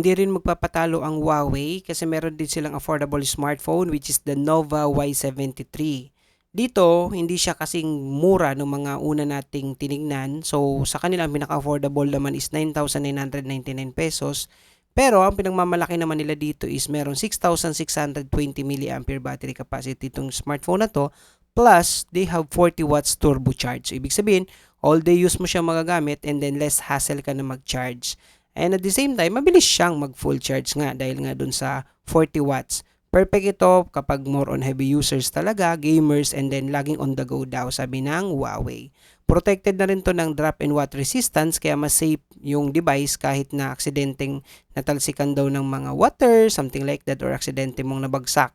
Hindi rin magpapatalo ang Huawei kasi meron din silang affordable smartphone which is the Nova Y73. Dito, hindi siya kasing mura ng mga una nating tinignan. So, sa kanila, ang pinaka-affordable naman is 9,999 pesos. Pero, ang pinagmamalaki naman nila dito is meron 6,620 mAh battery capacity itong smartphone na to. Plus, they have 40 watts turbo charge. So, ibig sabihin, all day use mo siya magagamit and then less hassle ka na mag-charge. And at the same time, mabilis siyang mag-full charge nga dahil nga dun sa 40 watts. Perfect ito kapag more on heavy users talaga, gamers, and then laging on the go daw, sabi ng Huawei. Protected na rin to ng drop and water resistance kaya mas safe yung device kahit na aksidenteng natalsikan daw ng mga water, something like that, or aksidente mong nabagsak.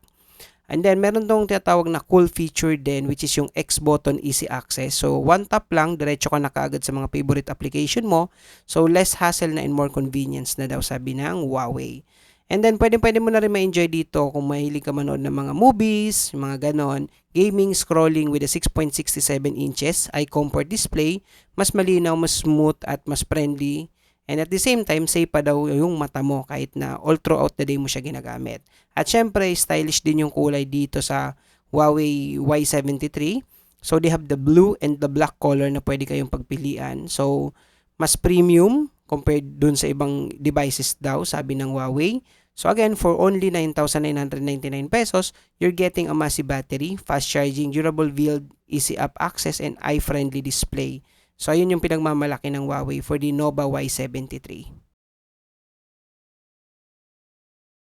And then, meron tong tinatawag na cool feature din which is yung X button easy access. So, one tap lang, diretso ka na kaagad sa mga favorite application mo. So, less hassle na and more convenience na daw sabi ng Huawei. And then, pwede mo na rin ma-enjoy dito kung mahilig ka manood ng mga movies, mga ganon. Gaming, scrolling with a 6.67 inches eye comfort display. Mas malinaw, mas smooth at mas friendly. And at the same time, safe pa daw yung mata mo kahit na all throughout the day mo siya ginagamit. At syempre, stylish din yung kulay dito sa Huawei Y73. So, they have the blue and the black color na pwede kayong pagpilian. So, mas premium compared dun sa ibang devices daw, sabi ng Huawei. So, again, for only 9,999 pesos, you're getting a massive battery, fast charging, durable build, easy app access, and eye-friendly display. So, ayun yung pinagmamalaki ng Huawei for the Nova Y73.